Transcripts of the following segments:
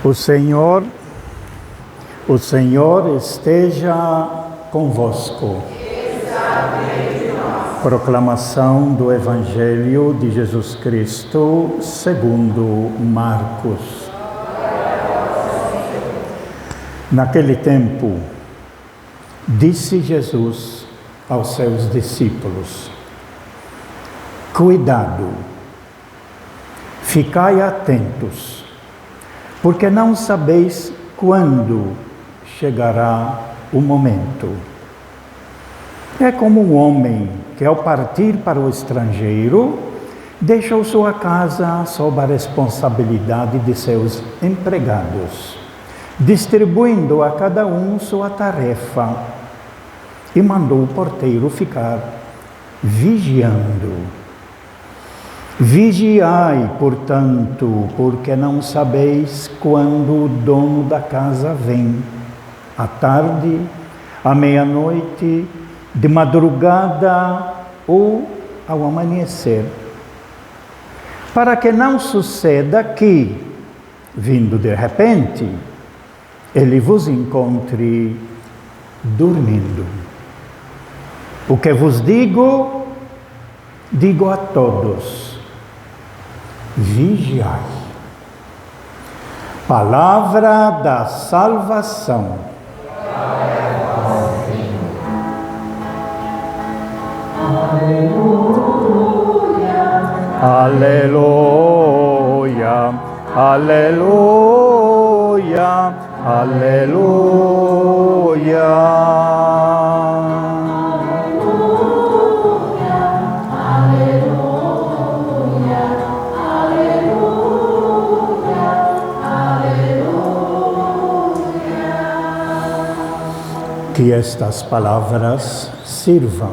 O Senhor esteja convosco. Proclamação do Evangelho de Jesus Cristo segundo Marcos. Naquele tempo, disse Jesus aos seus discípulos: cuidado, ficai atentos, porque não sabeis quando chegará o momento. É como um homem que, ao partir para o estrangeiro, deixou sua casa sob a responsabilidade de seus empregados, distribuindo a cada um sua tarefa, e mandou o porteiro ficar vigiando. Vigiai, portanto, porque não sabeis quando o dono da casa vem, à tarde, à meia-noite, de madrugada ou ao amanhecer, para que não suceda que, vindo de repente, ele vos encontre dormindo. O que vos digo, digo a todos: vigiai. Palavra da salvação. Aleluia, aleluia, aleluia. Que estas palavras sirvam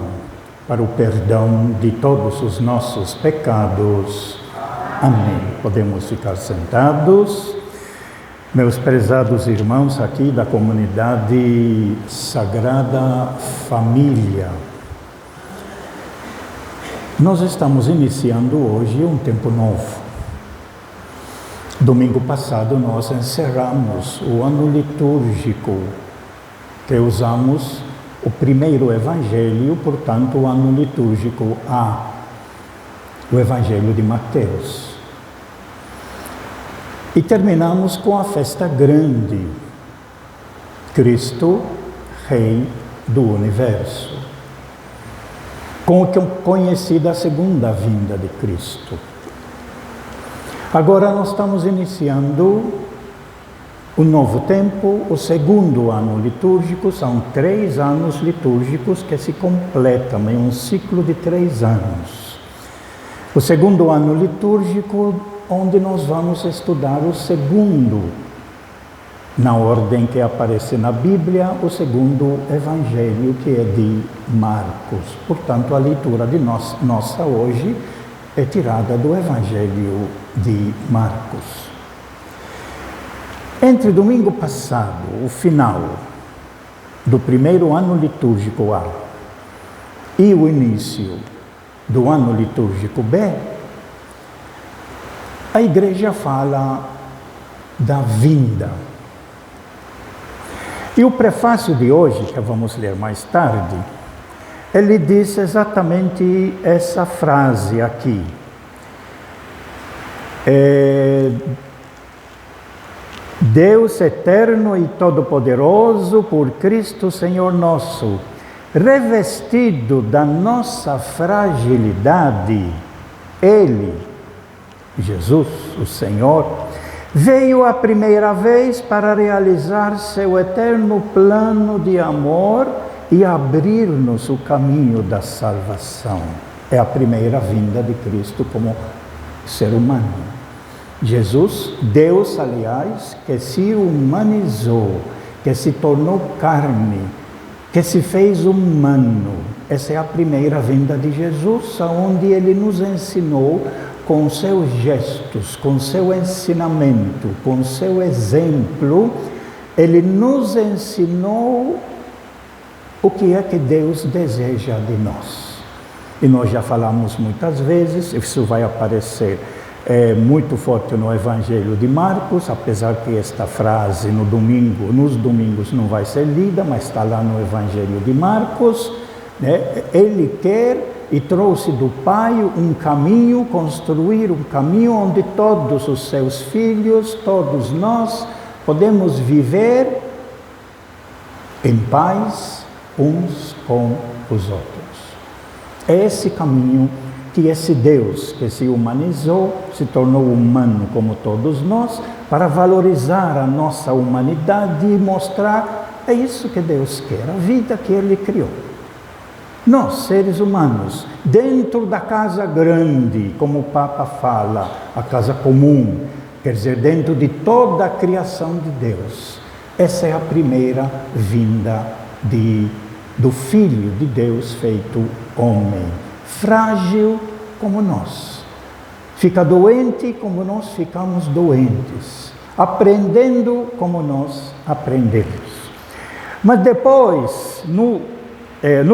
para o perdão de todos os nossos pecados. Amém. Podemos ficar sentados. Meus prezados irmãos aqui da comunidade Sagrada Família, nós estamos iniciando hoje um tempo novo. Domingo passado nós encerramos o ano litúrgico, que usamos o primeiro evangelho, portanto, o ano litúrgico A, o Evangelho de Mateus. E terminamos com a festa grande, Cristo, Rei do Universo, com o que é conhecida a segunda vinda de Cristo. Agora nós estamos iniciando o novo tempo, o segundo ano litúrgico. São 3 anos litúrgicos que se completam em um ciclo de 3 anos. O segundo ano litúrgico, onde nós vamos estudar o segundo, na ordem que aparece na Bíblia, o segundo evangelho, que é de Marcos. Portanto, a leitura de nossa hoje é tirada do Evangelho de Marcos. Entre domingo passado, o final do primeiro ano litúrgico A, e o início do ano litúrgico B, a igreja fala da vinda. E o prefácio de hoje, que vamos ler mais tarde, ele diz exatamente essa frase aqui. Deus eterno e todo-poderoso, por Cristo Senhor nosso, revestido da nossa fragilidade, Ele, Jesus, o Senhor, veio a primeira vez para realizar seu eterno plano de amor e abrir-nos o caminho da salvação. É a primeira vinda de Cristo como ser humano. Jesus, Deus, aliás, que se humanizou, que se tornou carne, que se fez humano. Essa é a primeira vinda de Jesus, onde Ele nos ensinou com seus gestos, com seu ensinamento, com seu exemplo. Ele nos ensinou o que é que Deus deseja de nós. E nós já falamos muitas vezes, isso vai aparecer é muito forte no Evangelho de Marcos, apesar que esta frase nos domingos não vai ser lida, mas está lá no Evangelho de Marcos, né? Ele quer e trouxe do Pai um caminho, construir um caminho onde todos os seus filhos, todos nós, podemos viver em paz uns com os outros. É esse caminho que esse Deus que se humanizou, se tornou humano como todos nós, para valorizar a nossa humanidade e mostrar, é isso que Deus quer, a vida que Ele criou. Nós, seres humanos, dentro da casa grande, como o Papa fala, a casa comum, quer dizer, dentro de toda a criação de Deus. Essa é a primeira vinda do Filho de Deus feito homem, frágil como nós, fica doente como nós ficamos doentes, aprendendo como nós aprendemos. Mas depois, no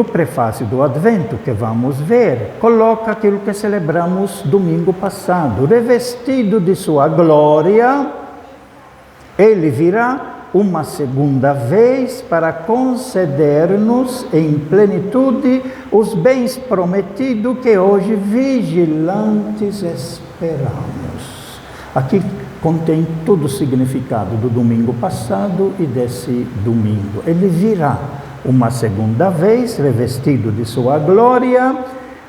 prefácio do Advento, que vamos ver, coloca aquilo que celebramos domingo passado. Revestido de sua glória, Ele virá uma segunda vez para conceder-nos em plenitude os bens prometidos que hoje vigilantes esperamos. Aqui contém todo o significado do domingo passado e desse domingo. Ele virá uma segunda vez, revestido de sua glória,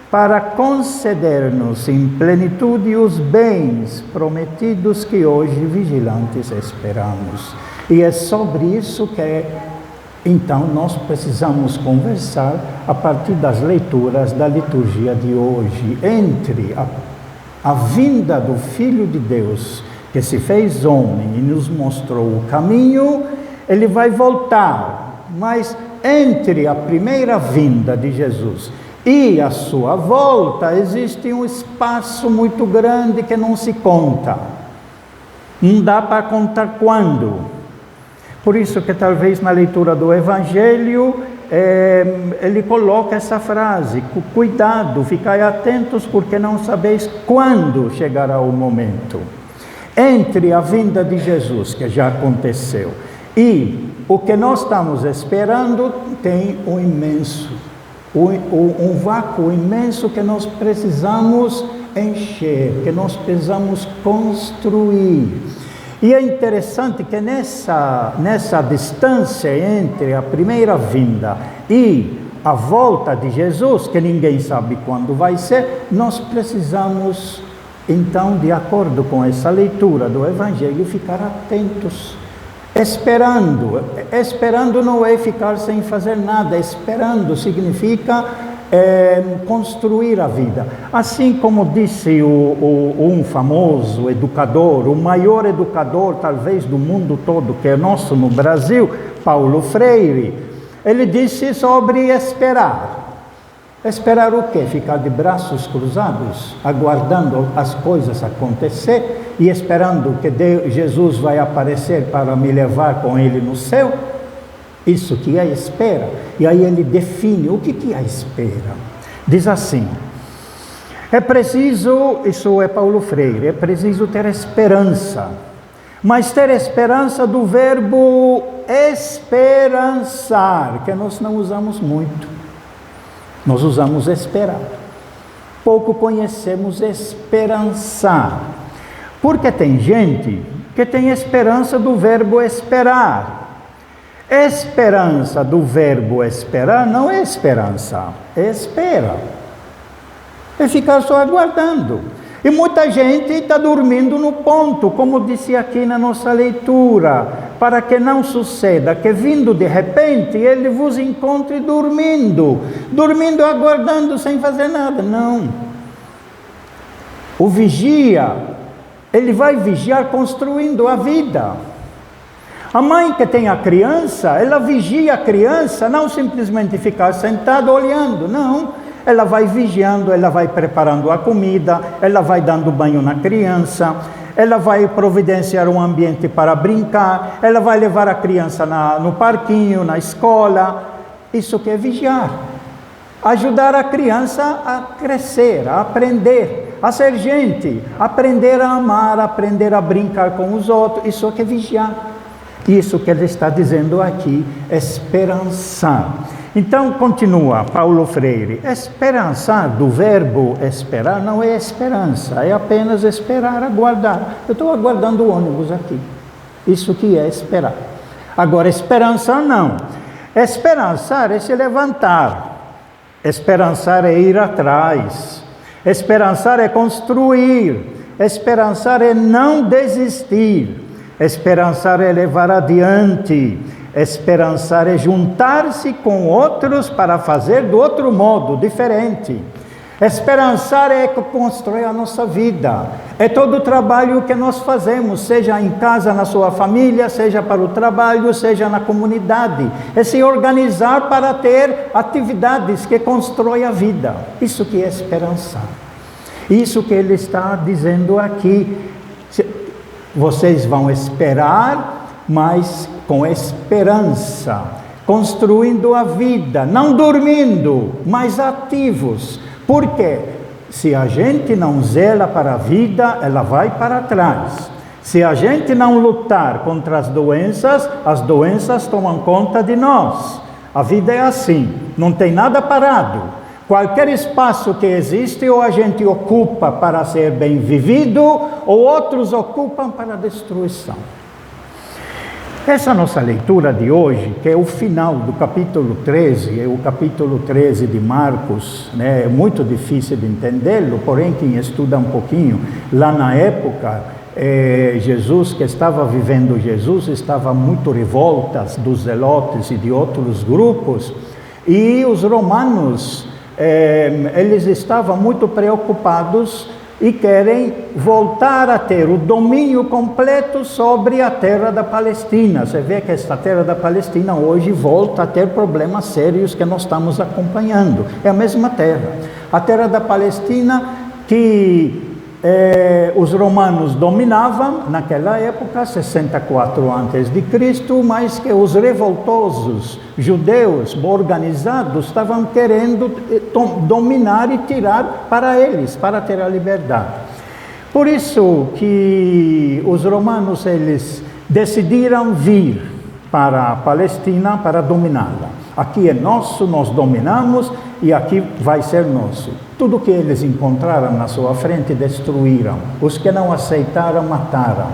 para conceder-nos em plenitude os bens prometidos que hoje vigilantes esperamos. E é sobre isso que, então, nós precisamos conversar a partir das leituras da liturgia de hoje, entre a vinda do Filho de Deus, que se fez homem e nos mostrou o caminho. Ele vai voltar, mas entre a primeira vinda de Jesus e a sua volta, existe um espaço muito grande que não se conta. Não dá para contar quando. Por isso que talvez na leitura do Evangelho, ele coloca essa frase: cuidado, ficai atentos, porque não sabeis quando chegará o momento. Entre a vinda de Jesus, que já aconteceu, e o que nós estamos esperando, tem um vácuo imenso que nós precisamos encher, que nós precisamos construir. E é interessante que nessa distância entre a primeira vinda e a volta de Jesus, que ninguém sabe quando vai ser, nós precisamos, então, de acordo com essa leitura do Evangelho, ficar atentos. Esperando não é ficar sem fazer nada. Esperando significa construir a vida. Assim como disse um famoso educador, o maior educador talvez do mundo todo, que é nosso no Brasil, Paulo Freire, ele disse sobre esperar. Esperar o quê? Ficar de braços cruzados, aguardando as coisas acontecer e esperando que Jesus vai aparecer para me levar com ele no céu? Isso que é a espera. E aí ele define o que é a espera. Diz assim: é preciso, isso é Paulo Freire, é preciso ter esperança, mas ter esperança do verbo esperançar, que nós não usamos muito. Nós usamos esperar. Pouco conhecemos esperançar. Porque tem gente que tem esperança do verbo esperar. Esperança do verbo esperar não é esperança, é espera. É ficar só aguardando. E muita gente está dormindo no ponto, como disse aqui na nossa leitura, para que não suceda que, vindo de repente, ele vos encontre dormindo, aguardando, sem fazer nada. Não. O vigia, ele vai vigiar construindo a vida. A mãe que tem a criança, ela vigia a criança, não simplesmente ficar sentada olhando, não. Ela vai vigiando, ela vai preparando a comida, ela vai dando banho na criança, ela vai providenciar um ambiente para brincar, ela vai levar a criança no parquinho, na escola. Isso que é vigiar. Ajudar a criança a crescer, a aprender, a ser gente, aprender a amar, aprender a brincar com os outros. Isso é que é vigiar. Isso que ele está dizendo aqui, esperançar. Então, continua Paulo Freire, esperançar, do verbo esperar, não é esperança, é apenas esperar, aguardar. Eu estou aguardando o ônibus aqui. Isso que é esperar. Agora, esperançar não. Esperançar é se levantar. Esperançar é ir atrás. Esperançar é construir. Esperançar é não desistir. Esperançar é levar adiante. Esperançar é juntar-se com outros para fazer do outro modo, diferente. Esperançar é construir a nossa vida. É todo o trabalho que nós fazemos, seja em casa, na sua família, seja para o trabalho, seja na comunidade. É se organizar para ter atividades que constroem a vida. Isso que é esperançar. Isso que ele está dizendo aqui. Vocês vão esperar, mas com esperança, construindo a vida, não dormindo, mas ativos. Porque se a gente não zela para a vida, ela vai para trás. Se a gente não lutar contra as doenças tomam conta de nós. A vida é assim, não tem nada parado. Qualquer espaço que existe, ou a gente ocupa para ser bem vivido, ou outros ocupam para a destruição. Essa nossa leitura de hoje, que é o final do capítulo 13, é o capítulo 13 de Marcos, né? É muito difícil de entendê-lo, porém quem estuda um pouquinho, lá na época, Jesus, que estava vivendo Jesus, estava muito revoltas dos zelotes e de outros grupos, e os romanos, eles estavam muito preocupados e querem voltar a ter o domínio completo sobre a terra da Palestina. Você vê que esta terra da Palestina hoje volta a ter problemas sérios que nós estamos acompanhando. É a mesma terra. A terra da Palestina que os romanos dominavam naquela época, 64 a.C., mas que os revoltosos judeus organizados estavam querendo dominar e tirar para eles, para ter a liberdade. Por isso que os romanos eles decidiram vir para a Palestina para dominá-la. Aqui é nosso, nós dominamos e aqui vai ser nosso. Tudo que eles encontraram na sua frente destruíram. Os que não aceitaram, mataram.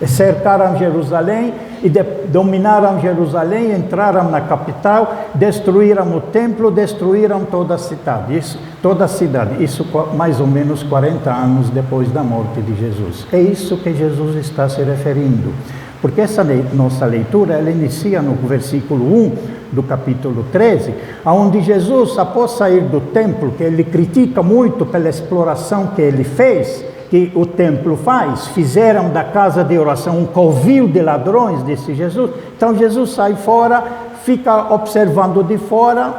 Cercaram Jerusalém e dominaram Jerusalém, entraram na capital, destruíram o templo, destruíram toda a cidade. Isso mais ou menos 40 anos depois da morte de Jesus. É isso que Jesus está se referindo. Porque essa nossa leitura, ela inicia no versículo 1 do capítulo 13, onde Jesus, após sair do templo, que ele critica muito pela exploração que ele fez, que o templo faz, fizeram da casa de oração um covil de ladrões, disse Jesus. Então Jesus sai fora, fica observando de fora,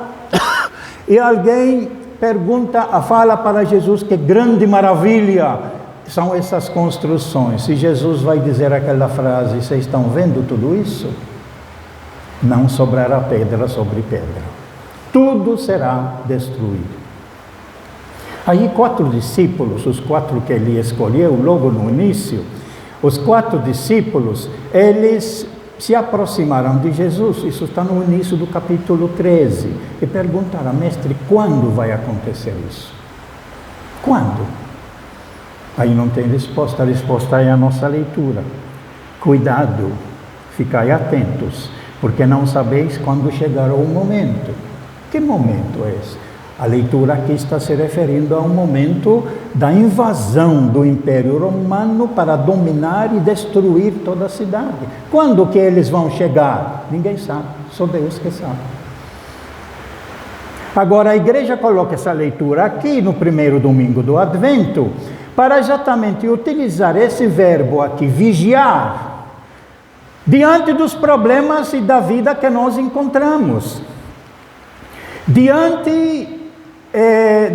e alguém fala para Jesus que grande maravilha são essas construções. E Jesus vai dizer aquela frase: vocês estão vendo tudo isso? Não sobrará pedra sobre pedra. Tudo será destruído. Aí 4 discípulos, os 4 que ele escolheu logo no início, os 4 discípulos, eles se aproximaram de Jesus, isso está no início do capítulo 13, e perguntaram: mestre, quando vai acontecer isso? Quando? Aí não tem resposta, a resposta é a nossa leitura. Cuidado, ficai atentos, porque não sabeis quando chegará o momento. Que momento é esse? A leitura aqui está se referindo a um momento da invasão do Império Romano para dominar e destruir toda a cidade. Quando que eles vão chegar? Ninguém sabe, só Deus que sabe. Agora a igreja coloca essa leitura aqui no primeiro domingo do Advento, para exatamente utilizar esse verbo aqui, vigiar, diante dos problemas e da vida que nós encontramos. Diante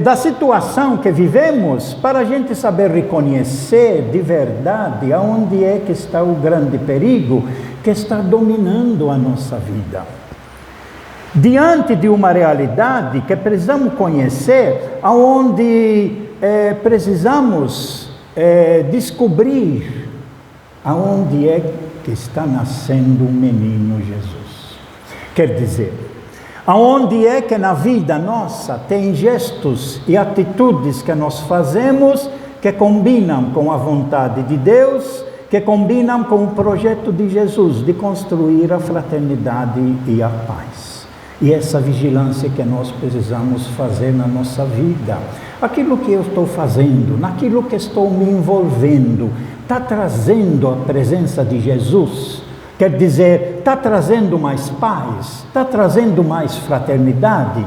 da situação que vivemos, para a gente saber reconhecer de verdade aonde é que está o grande perigo que está dominando a nossa vida. Diante de uma realidade que precisamos conhecer, aonde precisamos descobrir aonde é que está nascendo o menino Jesus. Quer dizer, aonde é que na vida nossa tem gestos e atitudes que nós fazemos que combinam com a vontade de Deus, que combinam com o projeto de Jesus de construir a fraternidade e a paz. E essa vigilância que nós precisamos fazer na nossa vida. Aquilo que eu estou fazendo, naquilo que estou me envolvendo, está trazendo a presença de Jesus? Quer dizer, está trazendo mais paz? Está trazendo mais fraternidade?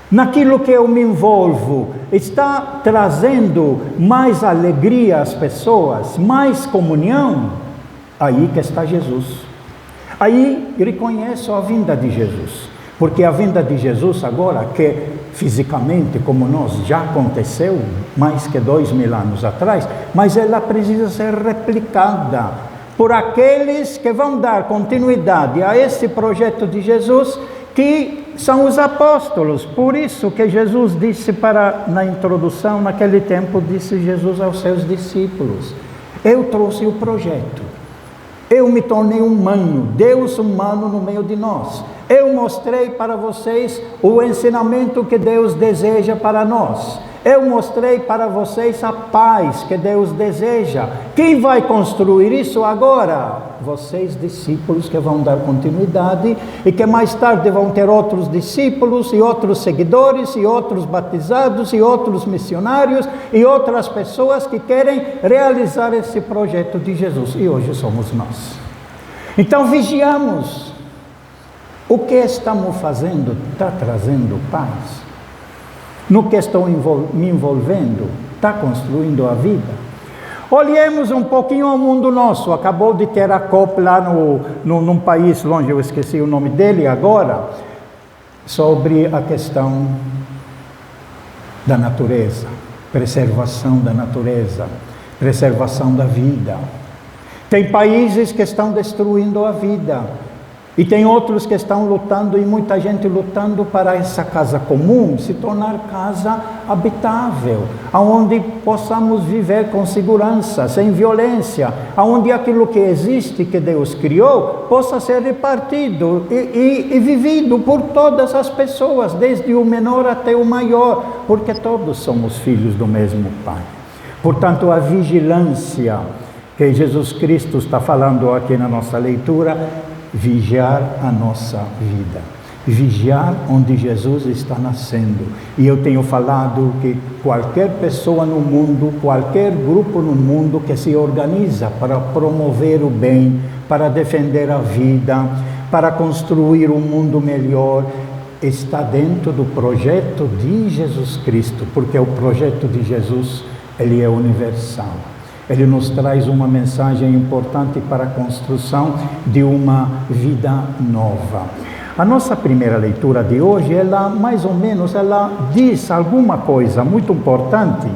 Naquilo que eu me envolvo, está trazendo mais alegria às pessoas, mais comunhão? Aí que está Jesus. Aí reconheço a vinda de Jesus. Porque a vinda de Jesus agora, que fisicamente, como nós, já aconteceu mais que 2000 anos atrás, mas ela precisa ser replicada por aqueles que vão dar continuidade a esse projeto de Jesus, que são os apóstolos. Por isso que Jesus disse na introdução, naquele tempo, disse Jesus aos seus discípulos: eu trouxe o projeto, eu me tornei humano, Deus humano no meio de nós. Eu mostrei para vocês o ensinamento que Deus deseja para nós. Eu mostrei para vocês a paz que Deus deseja. Quem vai construir isso agora? Vocês, discípulos, que vão dar continuidade e que mais tarde vão ter outros discípulos e outros seguidores e outros batizados e outros missionários e outras pessoas que querem realizar esse projeto de Jesus. E hoje somos nós. Então vigiamos. O que estamos fazendo está trazendo paz? No que estou me envolvendo, está construindo a vida? Olhemos um pouquinho ao mundo nosso. Acabou de ter a COP lá num país longe, eu esqueci o nome dele agora, sobre a questão da natureza, preservação da natureza, preservação da vida. Tem países que estão destruindo a vida. E tem outros que estão lutando, e muita gente lutando para essa casa comum se tornar casa habitável, onde possamos viver com segurança, sem violência, onde aquilo que existe, que Deus criou, possa ser repartido e vivido por todas as pessoas, desde o menor até o maior, porque todos somos filhos do mesmo Pai. Portanto, a vigilância que Jesus Cristo está falando aqui na nossa leitura, vigiar a nossa vida, vigiar onde Jesus está nascendo. E eu tenho falado que qualquer pessoa no mundo, qualquer grupo no mundo que se organiza para promover o bem, para defender a vida, para construir um mundo melhor, está dentro do projeto de Jesus Cristo, porque o projeto de Jesus, ele é universal. Ele nos traz uma mensagem importante para a construção de uma vida nova. A nossa primeira leitura de hoje, ela mais ou menos, ela diz alguma coisa muito importante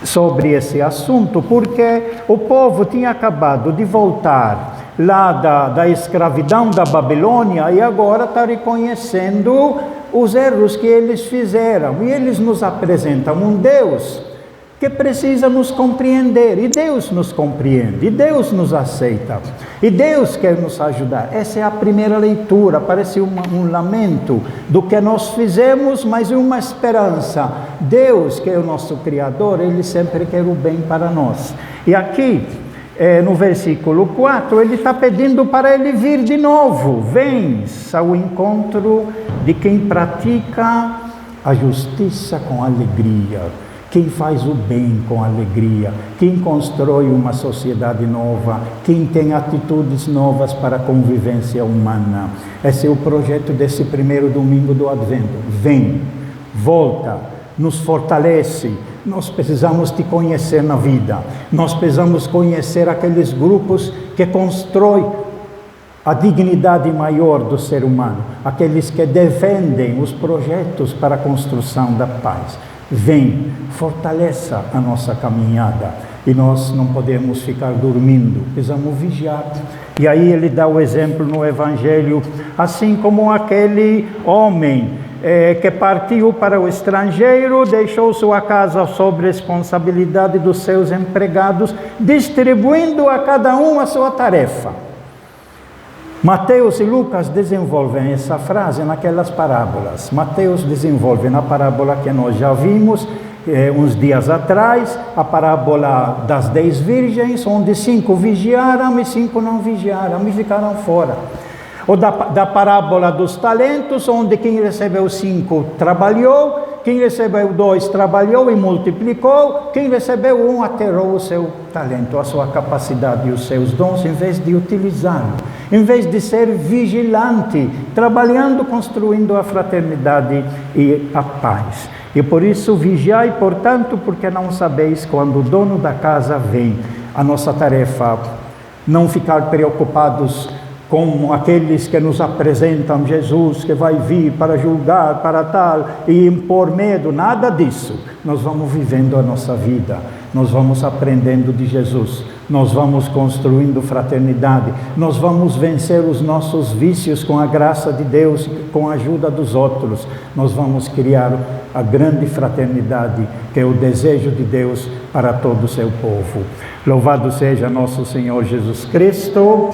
sobre esse assunto, porque o povo tinha acabado de voltar lá da escravidão da Babilônia e agora está reconhecendo os erros que eles fizeram. E eles nos apresentam um Deus que precisa nos compreender, e Deus nos compreende, e Deus nos aceita, e Deus quer nos ajudar. Essa é a primeira leitura, parece um lamento do que nós fizemos, mas uma esperança. Deus, que é o nosso Criador, Ele sempre quer o bem para nós. E aqui, no versículo 4, Ele está pedindo para Ele vir de novo. Vens ao encontro de quem pratica a justiça com alegria, quem faz o bem com alegria, quem constrói uma sociedade nova, quem tem atitudes novas para a convivência humana. Esse é o projeto desse primeiro domingo do Advento. Vem, volta, nos fortalece. Nós precisamos te conhecer na vida. Nós precisamos conhecer aqueles grupos que constroem a dignidade maior do ser humano, aqueles que defendem os projetos para a construção da paz. Vem, fortaleça a nossa caminhada. E nós não podemos ficar dormindo, precisamos vigiar. E aí ele dá o exemplo no Evangelho, assim como aquele homem que partiu para o estrangeiro, deixou sua casa sob responsabilidade dos seus empregados, distribuindo a cada um a sua tarefa. Mateus e Lucas desenvolvem essa frase naquelas parábolas. Mateus desenvolve na parábola que nós já vimos uns dias atrás, a parábola das 10 virgens, onde 5 vigiaram e 5 não vigiaram e ficaram fora. Ou da parábola dos talentos, onde quem recebeu 5 trabalhou, quem recebeu 2 trabalhou e multiplicou, quem recebeu 1 aterrou o seu talento, a sua capacidade e os seus dons, em vez de utilizá-lo, em vez de ser vigilante, trabalhando, construindo a fraternidade e a paz. E por isso vigiai, portanto, porque não sabeis quando o dono da casa vem. A nossa tarefa, não ficar preocupados com aqueles que nos apresentam Jesus, que vai vir para julgar, para tal, e impor medo, nada disso. Nós vamos vivendo a nossa vida, nós vamos aprendendo de Jesus, nós vamos construindo fraternidade, nós vamos vencer os nossos vícios com a graça de Deus, com a ajuda dos outros. Nós vamos criar a grande fraternidade, que é o desejo de Deus para todo o seu povo. Louvado seja nosso Senhor Jesus Cristo.